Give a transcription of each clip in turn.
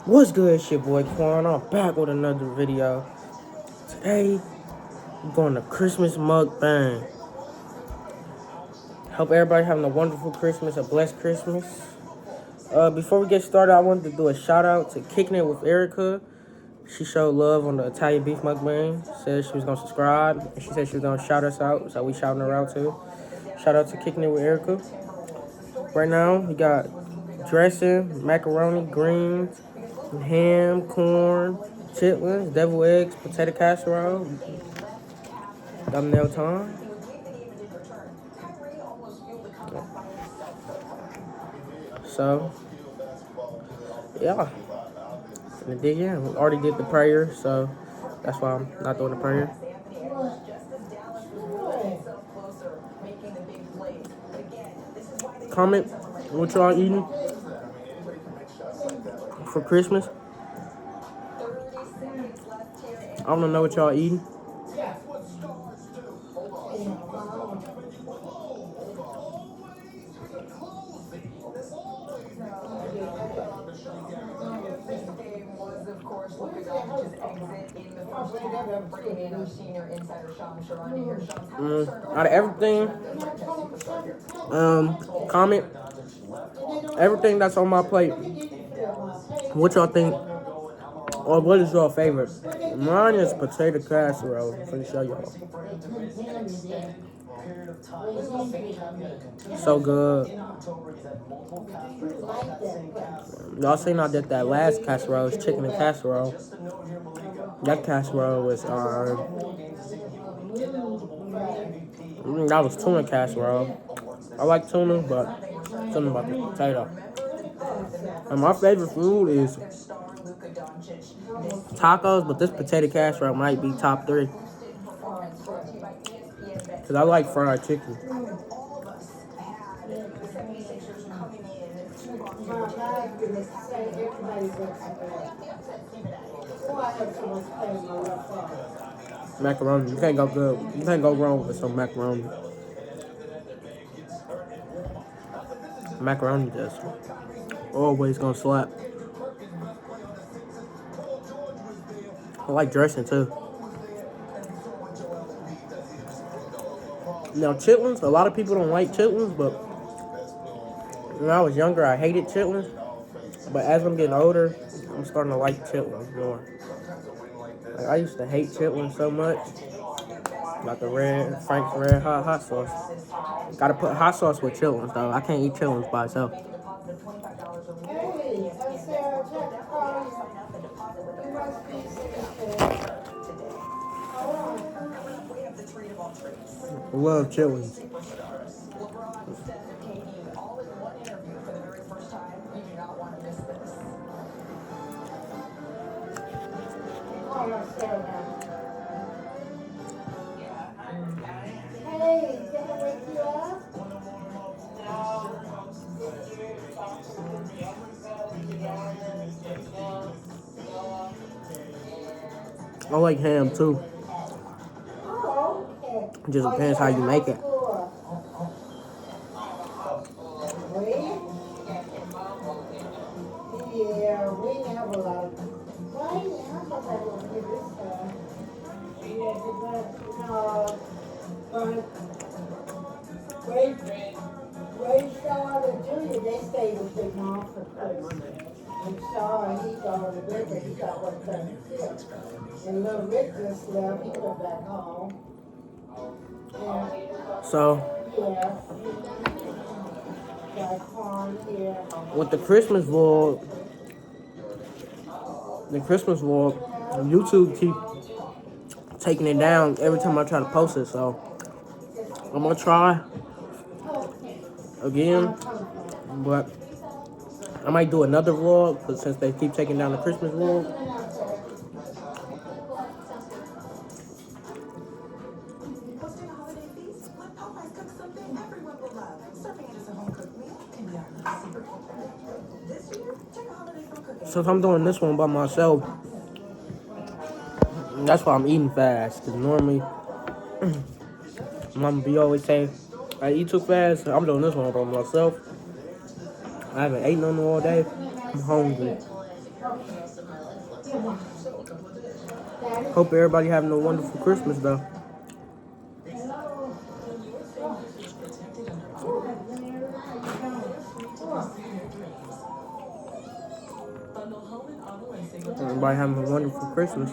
What's good, it's your boy Quan. I'm back with another video. Today, we're going to Christmas mukbang. Hope everybody having a wonderful Christmas, a blessed Christmas. Before we get started, I wanted to do a shout out to Kicking It with Erica. She showed love on the Italian beef mukbang. Said she was gonna subscribe, and she said she was gonna shout us out, so we shouting her out too. Shout out to Kicking It with Erica. Right now, we got dressing, macaroni, greens, ham, corn, chitlins, deviled eggs, potato casserole, thumbnail time. So, yeah, gonna dig in. We already did the prayer, so that's why I'm not doing the prayer. Comment what y'all eating for Christmas. I want to know what y'all eating. Out of everything, comment everything that's on my plate. What y'all think, or what is your favorite? Mine is potato casserole. I'm gonna show y'all. So good. Y'all seen I did that last casserole, it's chicken and casserole. That casserole was that was tuna casserole. I like tuna, but something about the potato. And my favorite food is tacos, but this potato casserole might be top 3. Cause I like fried chicken. Macaroni, you can't go good. You can't go wrong with some macaroni. Macaroni just always gonna slap. I like dressing too. Now chitlins, a lot of people don't like chitlins, but when I was younger, I hated chitlins. But as I'm getting older, I'm starting to like chitlins more. Like, I used to hate chitlins so much. Like the Frank's Red Hot sauce. Gotta put hot sauce with chitlins though. I can't eat chitlins by itself. I love chitlins. I like ham too. It just depends how you make it. Ray Shaw and Julia, they stayed with their mom for Christmas. And Shaw, he got on the bed, but he got what 36. And little Rick just left, he went back home. So, with the Christmas vlog, YouTube keep taking it down every time I try to post it. So, I'm gonna try again, but I might do another vlog, but since they keep taking down the Christmas vlog. Since I'm doing this one by myself, that's why I'm eating fast. Cause normally, Mama B always say, I eat too fast. I'm doing this one by myself. I haven't ate nothing all day. I'm hungry. Hope everybody having a wonderful Christmas though. Everybody having a wonderful Christmas.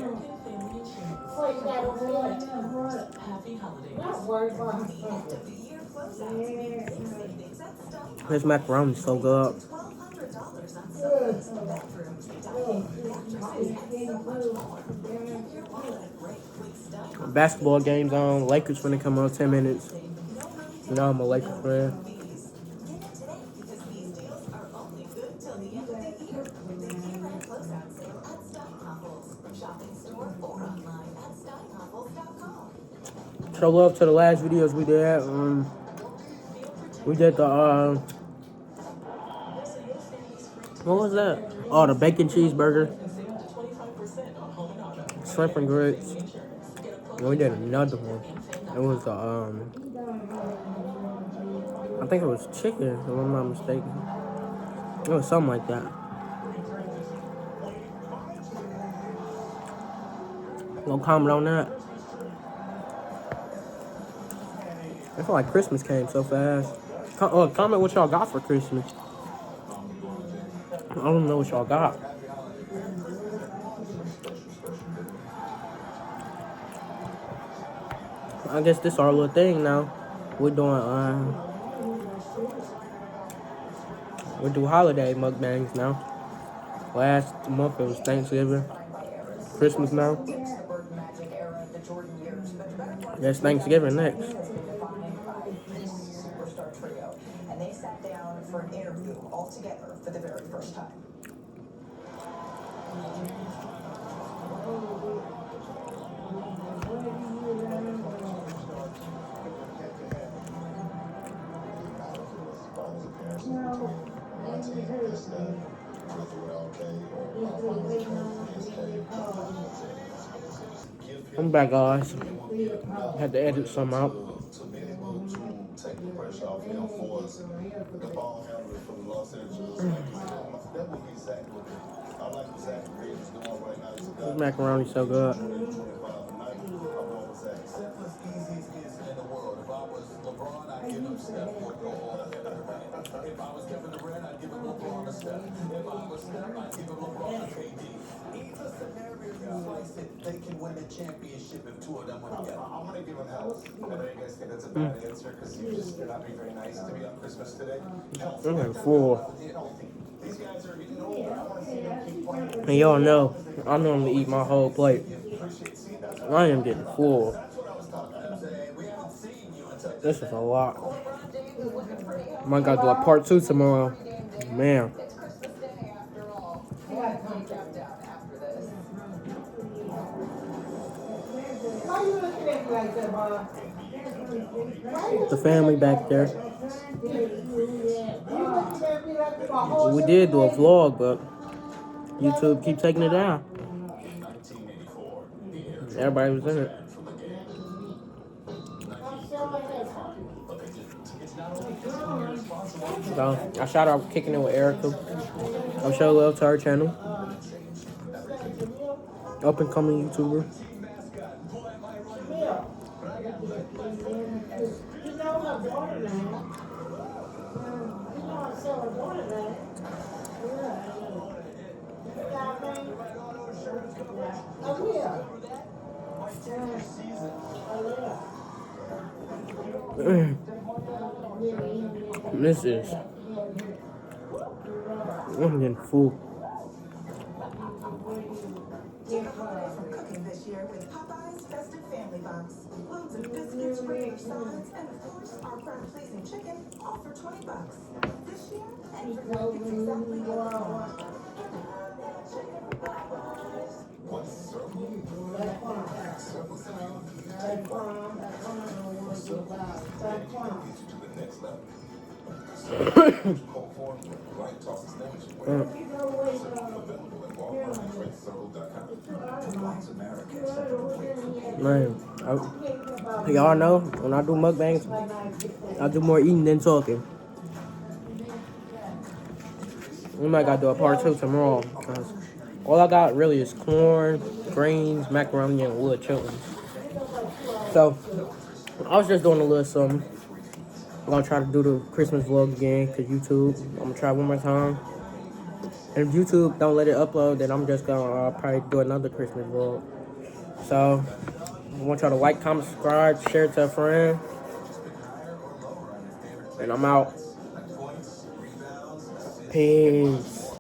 This macaroni is so good. Basketball games on. Lakers finna come on in 10 minutes. You know I'm a Lakers fan. Show love to the last videos we did. We did the what was that? Oh, the bacon cheeseburger, shrimp and grits. And we did another one. It was I think it was chicken, if I'm not mistaken. It was something like that. No comment on that. I feel like Christmas came so fast. Comment what y'all got for Christmas. I don't know what y'all got. I guess this our little thing now. We're doing we do holiday mukbangs now. Last month it was Thanksgiving. Christmas now. That's Thanksgiving next. And they sat down for an interview all together for the very first time. I'm back, guys. Had to edit some out. Take the pressure off him for us. The ball handler from Los Angeles. That would be Zach. I like what Zach is doing right now. This macaroni so good. Simplest, easiest kids in the world. If I was LeBron, I'd give him Steph. If I was Kevin Durant, I'd give him LeBron a Steph. If I was Steph, I'd give him LeBron a KD. Either scenario you slice it, they can win the championship if two of them were together. I'm going to give him health. I know you guys think that's a bad answer because you're not being very nice to me on Christmas today. Health. I'm full. These guys are getting older. I want to see them keep playing. And y'all know, I normally eat my whole plate. I am getting full. This is a lot. Might gotta do a part 2 tomorrow. Man. Why you looking at me like that, Bob? The family back there. We did do a vlog, but YouTube keep taking it down. Everybody was in it. So I shout out Kicking It with Erica. I'll show love to our channel. Up and coming YouTuber. You know my daughter now. You know I saw her daughter now. Oh, yeah. This is. I'm getting full. Take a holiday from cooking this year with Popeye's Festive Family Box. Loads of biscuits, regular salads, and of course, our crowd-pleasing chicken, all for $20. This year, everyone gets exactly what they want. Man, y'all know when I do mukbangs, I do more eating than talking. We might gotta do a part 2 tomorrow because All I got really is corn, greens, macaroni, and wood chitlins. So I was just doing a little something. I'm gonna try to do the Christmas vlog again, cause YouTube. I'm gonna try one more time. And if YouTube don't let it upload, then I'm just gonna probably do another Christmas vlog. So I want y'all to like, comment, subscribe, share it to a friend. And I'm out. Peace.